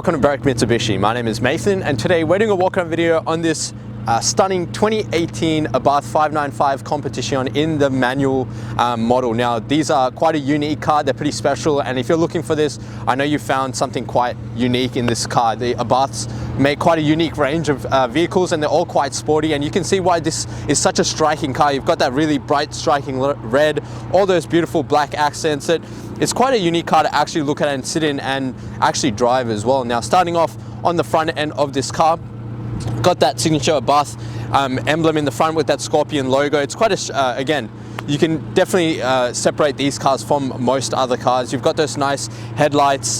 Welcome to Abarth Mitsubishi. My name is Nathan, and today we're doing a walk-around video on this stunning 2018 Abarth 595 Competizione in the manual model. Now, these are quite a unique car. They're pretty special, and if you're looking for this, I know you found something quite unique in this car. The Abarths make quite a unique range of vehicles, and they're all quite sporty, and you can see why this is such a striking car. You've got that really bright, striking red, all those beautiful black accents. It's quite a unique car to actually look at and sit in and actually drive as well. Now, starting off on the front end of this car, got that signature Abarth emblem in the front with that scorpion logo. It's quite a, again, you can definitely separate these cars from most other cars. You've got those nice headlights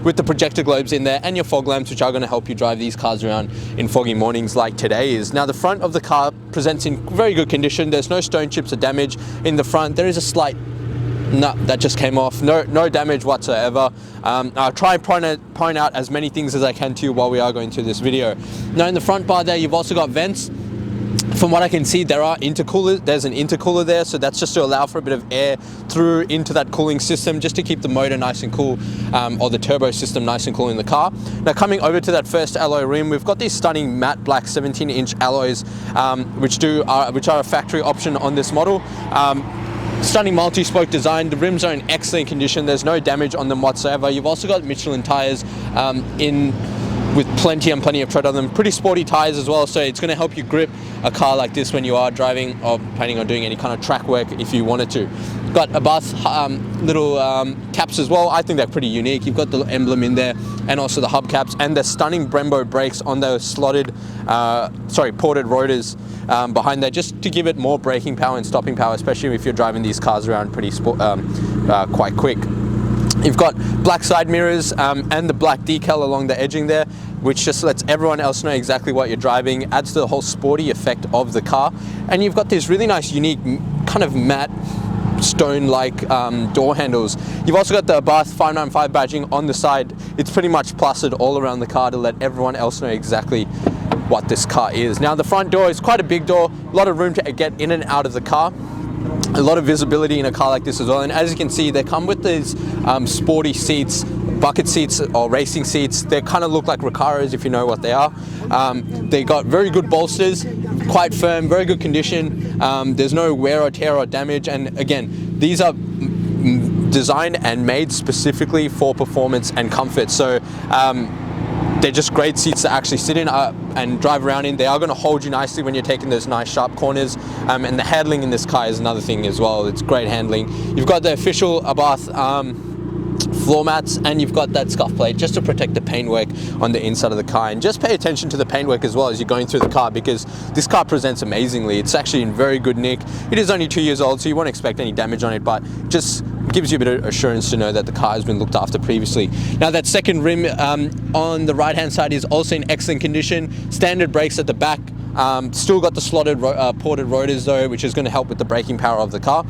with the projector globes in there and your fog lamps, which are going to help you drive these cars around in foggy mornings like today is. Now, the front of the car presents in very good condition. There's no stone chips or damage in the front. There is a slight nut that just came off, no damage whatsoever. I'll try and point out as many things as I can to you while we are going through this video. Now, in the front bar there, you've also got vents. From what I can see, there are intercoolers. There's an intercooler there, so that's just to allow for a bit of air through into that cooling system, just to keep the motor nice and cool, or the turbo system nice and cool in the car. Now, coming over to that first alloy rim, we've got these stunning matte black 17-inch alloys, which are a factory option on this model. Stunning multi-spoke design. The rims are in excellent condition. There's no damage on them whatsoever. You've also got Michelin tires with plenty of tread on them. Pretty sporty tires as well, so it's going to help you grip a car like this when you are driving or planning on doing any kind of track work if you wanted to. Got Abarth little caps as well. I think they're pretty unique. You've got the emblem in there and also the hubcaps, and the stunning Brembo brakes on those slotted, ported rotors behind there, just to give it more braking power and stopping power, especially if you're driving these cars around pretty quite quick. You've got black side mirrors and the black decal along the edging there, which just lets everyone else know exactly what you're driving, adds to the whole sporty effect of the car. And you've got this really nice, unique, kind of matte, stone-like door handles. You've also got the Abarth 595 badging on the side. It's pretty much plastered all around the car to let everyone else know exactly what this car is. Now, the front door is quite a big door, a lot of room to get in and out of the car. A lot of visibility in a car like this as well, and as you can see, they come with these sporty seats, bucket seats or racing seats. They kind of look like Recaros if you know what they are. They got very good bolsters, quite firm, very good condition. There's no wear or tear or damage, and again, these are designed and made specifically for performance and comfort. So they're just great seats to actually sit in and drive around in. They are going to hold you nicely when you're taking those nice sharp corners, and the handling in this car is another thing as well. It's great handling. You've got the official Abarth floor mats, and you've got that scuff plate just to protect the paintwork on the inside of the car. And just pay attention to the paintwork as well as you're going through the car, because this car presents amazingly. It's actually in very good nick. It is only 2 years old, so you won't expect any damage on it, but just gives you a bit of assurance to know that the car has been looked after previously. Now, that second rim on the right hand side is also in excellent condition. Standard brakes at the back. Still got the slotted ported rotors though, which is going to help with the braking power of the car.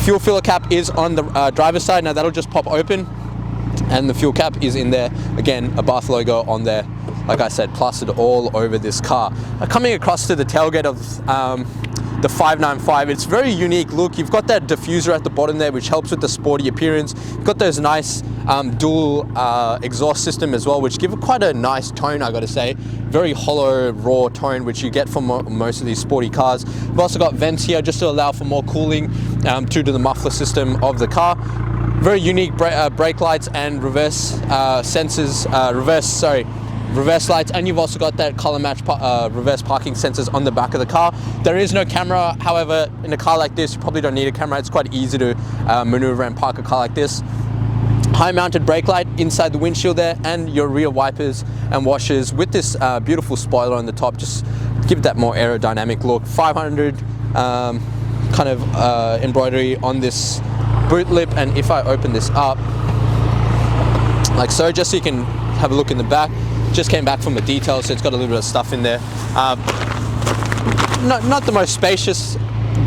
Fuel filler cap is on the driver's side. Now, that'll just pop open, and the fuel cap is in there. Again, a Abarth logo on there, like I said, plastered all over this car. Coming across to the tailgate of the 595, it's very unique look. You've got that diffuser at the bottom there, which helps with the sporty appearance. You've got those nice dual exhaust system as well, which give it quite a nice tone, I gotta say. Very hollow, raw tone, which you get from most of these sporty cars. We've also got vents here just to allow for more cooling due to the muffler system of the car. Very unique brake lights and reverse reverse lights, and you've also got that color match reverse parking sensors on the back of the car. There is no camera, however, in a car like this, you probably don't need a camera. It's quite easy to maneuver and park a car like this. High mounted brake light inside the windshield there, and your rear wipers and washers with this beautiful spoiler on the top, just give that more aerodynamic look. 500 kind of embroidery on this boot lip, and if I open this up like so, just so you can have a look in the back. Just came back from the detail, so it's got a little bit of stuff in there. Not the most spacious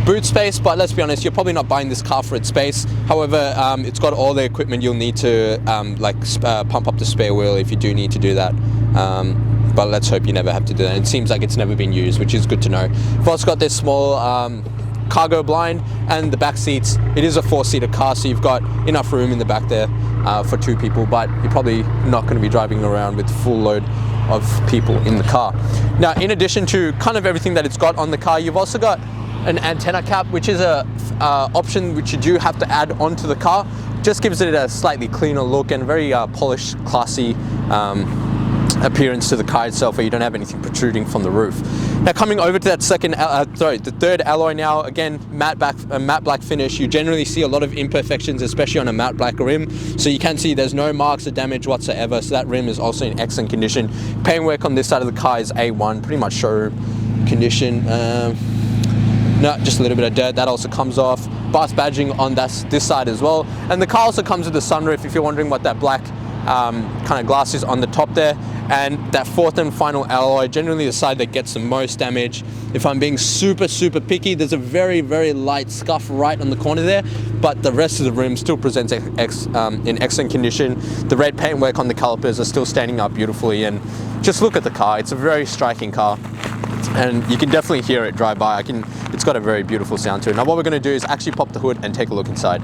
boot space, but let's be honest, you're probably not buying this car for its space. However, it's got all the equipment you'll need to pump up the spare wheel if you do need to do that. But let's hope you never have to do that. It seems like it's never been used, which is good to know. We've also got this small cargo blind, and the back seats, it is a 4-seater car, so you've got enough room in the back there for 2 people, but you're probably not going to be driving around with full load of people in the car. Now, in addition to kind of everything that it's got on the car, you've also got an antenna cap, which is a option which you do have to add onto the car. Just gives it a slightly cleaner look and very polished, classy appearance to the car itself, where you don't have anything protruding from the roof. Now, coming over to that the third alloy now, again, matte black finish. You generally see a lot of imperfections, especially on a matte black rim. So you can see there's no marks of damage whatsoever. So that rim is also in excellent condition. Paintwork on this side of the car is A1, pretty much showroom condition. No, just a little bit of dirt. That also comes off. Abarth badging on this side as well. And the car also comes with a sunroof, if you're wondering what that black kind of glass is on the top there. And that fourth and final alloy, generally the side that gets the most damage. If I'm being super picky, there's a very light scuff right on the corner there, but the rest of the rim still presents in excellent condition. The red paintwork on the calipers are still standing up beautifully, and just look at the car. It's a very striking car, and you can definitely hear it drive by. It's got a very beautiful sound to it. Now, what we're going to do is actually pop the hood and take a look inside.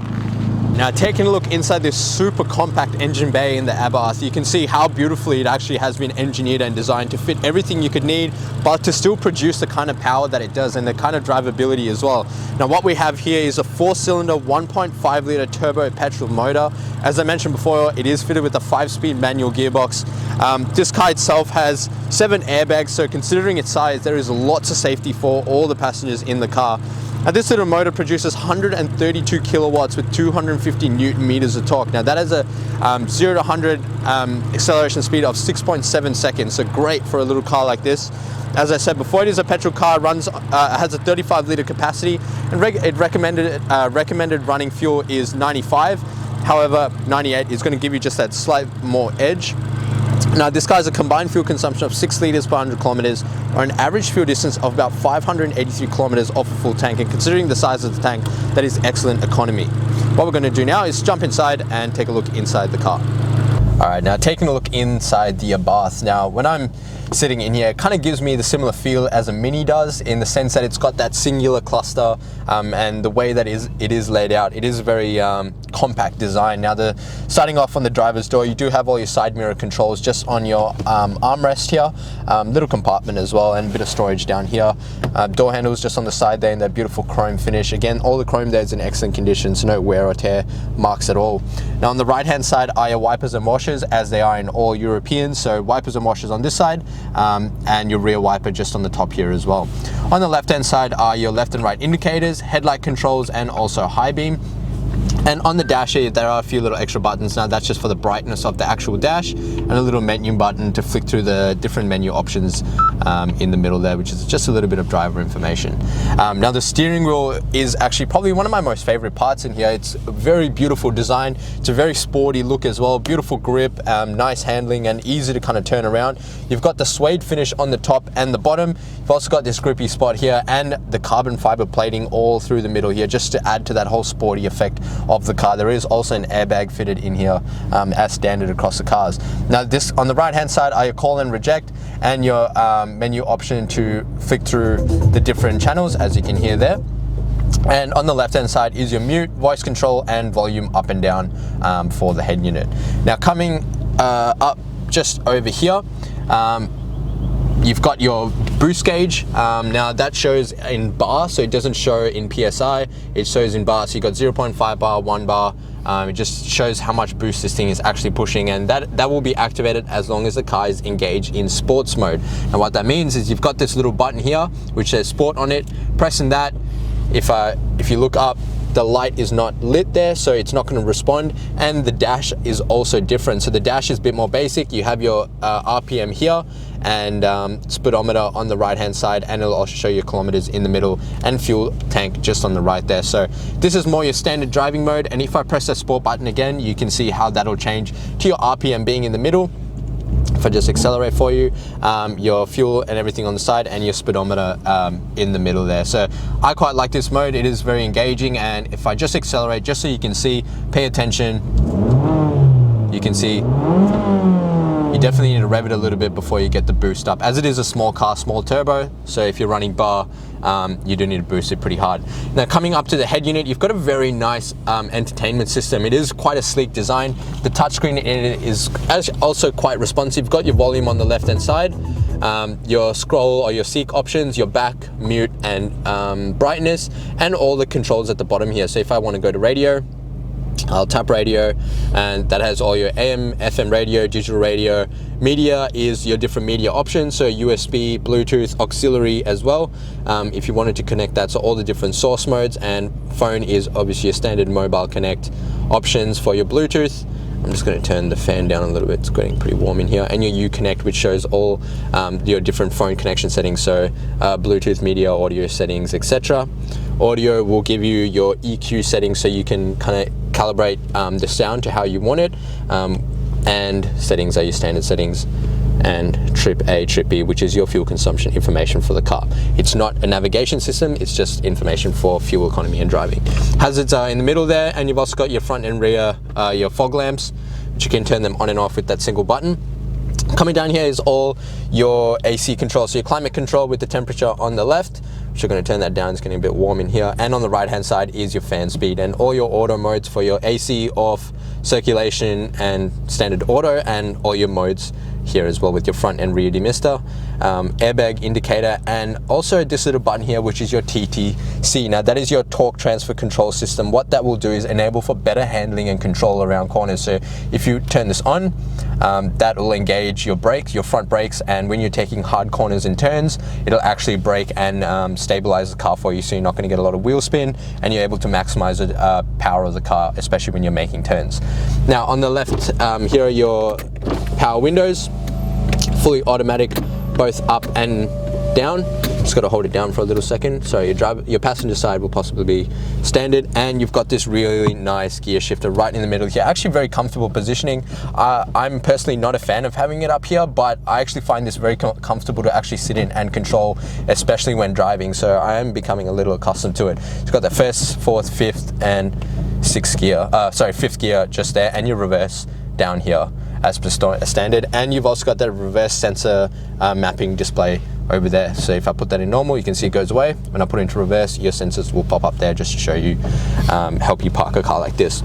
Now, taking a look inside this super compact engine bay in the Abarth, you can see how beautifully it actually has been engineered and designed to fit everything you could need, but to still produce the kind of power that it does and the kind of drivability as well. Now, what we have here is a 4-cylinder 1.5 litre turbo petrol motor. As I mentioned before, it is fitted with a 5-speed manual gearbox. This car itself has 7 airbags, so considering its size, there is lots of safety for all the passengers in the car. Now, this little motor produces 132 kilowatts with 250 Newton meters of torque. Now, that has a 0 to 100 acceleration speed of 6.7 seconds, so great for a little car like this. As I said before, it is a petrol car, has a 35 litre capacity, and recommended running fuel is 95. However, 98 is going to give you just that slight more edge. Now, this car has a combined fuel consumption of 6 litres per 100 kilometres, or an average fuel distance of about 583 kilometres off a full tank, and considering the size of the tank, that is excellent economy. What we're going to do now is jump inside and take a look inside the car. Alright, now taking a look inside the Abarth. Now, when I'm sitting in here, it kind of gives me the similar feel as a Mini does, in the sense that it's got that singular cluster, and the way that it is laid out, it is a very compact design. Now, starting off on the driver's door, you do have all your side mirror controls just on your armrest here, little compartment as well, and a bit of storage down here. Door handles just on the side there in that beautiful chrome finish. Again, all the chrome there is in excellent condition, so no wear or tear marks at all. Now, on the right hand side are your wipers and washers, as they are in all Europeans. So wipers and washers on this side, and your rear wiper just on the top here as well. On the left hand side are your left and right indicators, headlight controls, and also high beam. And on the dash here, there are a few little extra buttons. Now, that's just for the brightness of the actual dash, and a little menu button to flick through the different menu options in the middle there, which is just a little bit of driver information. Now, the steering wheel is actually probably one of my most favorite parts in here. It's a very beautiful design. It's a very sporty look as well. Beautiful grip, nice handling, and easy to kind of turn around. You've got the suede finish on the top and the bottom. You've also got this grippy spot here, and the carbon fiber plating all through the middle here, just to add to that whole sporty effect of the car. There is also an airbag fitted in here, as standard across the cars. Now, this on the right hand side are your call and reject, and your menu option to flick through the different channels, as you can hear there. And on the left hand side is your mute, voice control, and volume up and down for the head unit. Now, coming up just over here, you've got your boost gauge. Now, that shows in bar, so it doesn't show in PSI, it shows in bar. So you've got 0.5 bar, 1 bar. It just shows how much boost this thing is actually pushing, and that will be activated as long as the car is engaged in sports mode. And what that means is you've got this little button here which says sport on it. Pressing that, if you look up, the light is not lit there, so it's not going to respond. And the dash is also different. So the dash is a bit more basic. You have your RPM here, and speedometer on the right hand side, and it'll also show you kilometers in the middle, and fuel tank just on the right there. So this is more your standard driving mode, and if I press that sport button again, you can see how that'll change to your RPM being in the middle. If I just accelerate for you, your fuel and everything on the side, and your speedometer in the middle there. So I quite like this mode. It is very engaging, and if I just accelerate, just so you can see, pay attention, you can see you definitely need to rev it a little bit before you get the boost up, as it is a small car, small turbo, so if you're running bar, you do need to boost it pretty hard. Now coming up to the head unit, you've got a very nice entertainment system. It is quite a sleek design. The touchscreen in it is also quite responsive. You've got your volume on the left hand side, your scroll or your seek options, your back, mute and brightness, and all the controls at the bottom here. So if I want to go to radio, I'll tap radio, and that has all your AM, FM radio, digital radio. Media is your different media options, so USB, Bluetooth, auxiliary as well, if you wanted to connect that, so all the different source modes. And phone is obviously your standard mobile connect options for your Bluetooth. I'm just going to turn the fan down a little bit, it's getting pretty warm in here. And your Uconnect, which shows all your different phone connection settings, so Bluetooth, media, audio settings, etc. Audio will give you your EQ settings, so you can kind of calibrate the sound to how you want it. And settings are your standard settings. And trip A, trip B, which is your fuel consumption information for the car. It's not a navigation system, it's just information for fuel economy and driving. Hazards are in the middle there, and you've also got your front and rear, your fog lamps, which you can turn them on and off with that single button. Coming down here is all your AC control, so your climate control with the temperature on the left, which you're going to turn that down, it's getting a bit warm in here. And on the right hand side is your fan speed and all your auto modes for your AC, off, circulation and standard auto, and all your modes here as well with your front and rear demister, airbag indicator, and also this little button here, which is your TTC. Now that is your torque transfer control system. What that will do is enable for better handling and control around corners. So if you turn this on, that will engage your brakes, your front brakes, and when you're taking hard corners and turns, it'll actually brake and stabilize the car for you, so you're not going to get a lot of wheel spin, and you're able to maximize the power of the car, especially when you're making turns. Now on the left, here are your power windows, fully automatic, both up and down. Just got to hold it down for a little second. So your passenger side will possibly be standard, and you've got this really nice gear shifter right in the middle here. Actually very comfortable positioning. I'm personally not a fan of having it up here, but I actually find this very comfortable to actually sit in and control, especially when driving. So I am becoming a little accustomed to it. It's got the first, fourth, fifth and fifth gear just there, and your reverse down here as per standard. And you've also got that reverse sensor mapping display over there. So if I put that in normal, you can see it goes away. When I put it into reverse, your sensors will pop up there just to show you, help you park a car like this.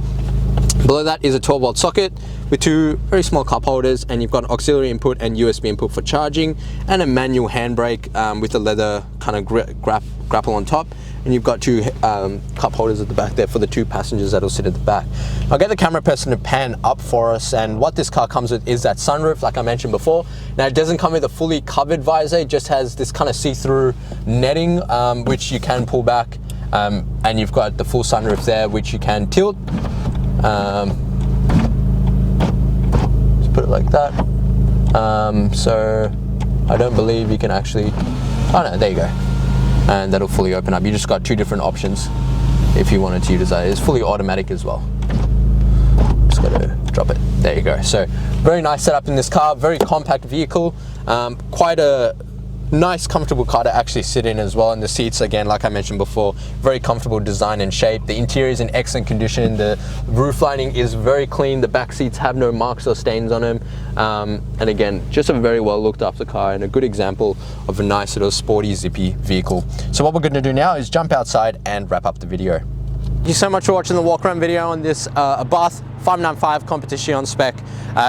Below that is a 12-volt socket with two very small cup holders, and you've got an auxiliary input and USB input for charging, and a manual handbrake with a leather kind of grapple on top. And you've got two cup holders at the back there for the two passengers that'll sit at the back. I'll get the camera person to pan up for us, and what this car comes with is that sunroof, like I mentioned before. Now it doesn't come with a fully covered visor, it just has this kind of see-through netting, which you can pull back, and you've got the full sunroof there, which you can tilt. Just put it like that. So I don't believe you can actually, oh no, there you go. And that'll fully open up. You just got two different options if you wanted to use that. It's fully automatic as well. Just gotta drop it. There you go. So very nice setup in this car, very compact vehicle, quite a nice comfortable car to actually sit in as well. And the seats, again, like I mentioned before, very comfortable design and shape. The interior is in excellent condition. The roof lining is very clean. The back seats have no marks or stains on them, and again, just a very well looked after car and a good example of a nice little sporty zippy vehicle. So what we're going to do now is jump outside and wrap up the video. Thank you so much for watching the walk around video on this Abarth 595 Competizione spec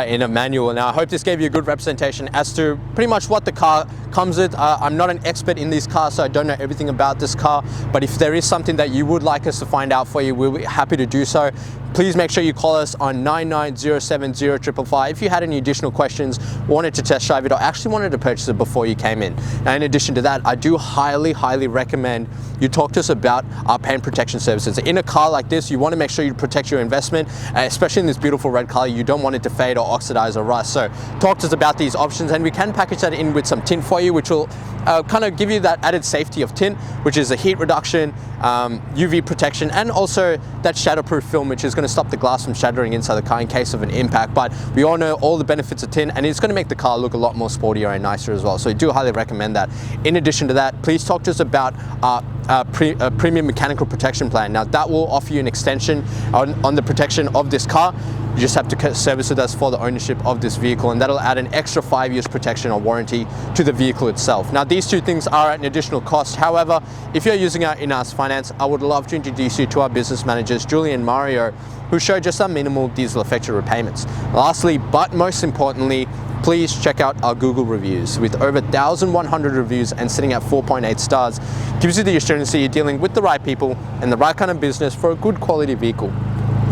in a manual. Now I hope this gave you a good representation as to pretty much what the car comes with. I'm not an expert in these cars, so I don't know everything about this car, but if there is something that you would like us to find out for you, we'll be happy to do so. Please make sure you call us on 9907055 if you had any additional questions, wanted to test drive it, or actually wanted to purchase it before you came in. Now, in addition to that, I do highly recommend you talk to us about our paint protection services. In a car like this, you want to make sure you protect your investment, especially in this beautiful red color. You don't want it to fade or oxidize or rust. So talk to us about these options, and we can package that in with some tint for you, which will kind of give you that added safety of tint, which is a heat reduction, UV protection, and also that shatterproof film, which is going to stop the glass from shattering inside the car in case of an impact. But we all know all the benefits of tint, and it's going to make the car look a lot more sportier and nicer as well. So we do highly recommend that. In addition to that, please talk to us about our premium mechanical protection plan. Now that will offer you an extension on the protection of this car. car. You just have to service with us for the ownership of this vehicle, and that'll add an extra 5 years protection or warranty to the vehicle itself. Now, these two things are at an additional cost. However, if you're using our in-house finance, I would love to introduce you to our business managers, Julie and Mario, who show just some minimal diesel-affected repayments. Lastly, but most importantly, please check out our Google reviews. With over 1,100 reviews and sitting at 4.8 stars, gives you the assurance that you're dealing with the right people and the right kind of business for a good quality vehicle.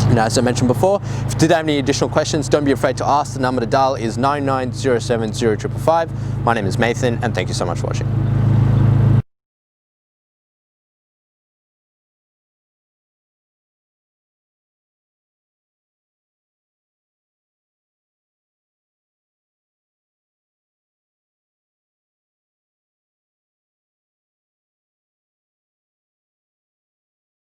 And as I mentioned before, if you did have any additional questions, don't be afraid to ask. The number to dial is 99070555. My name is Nathan, and thank you so much for watching.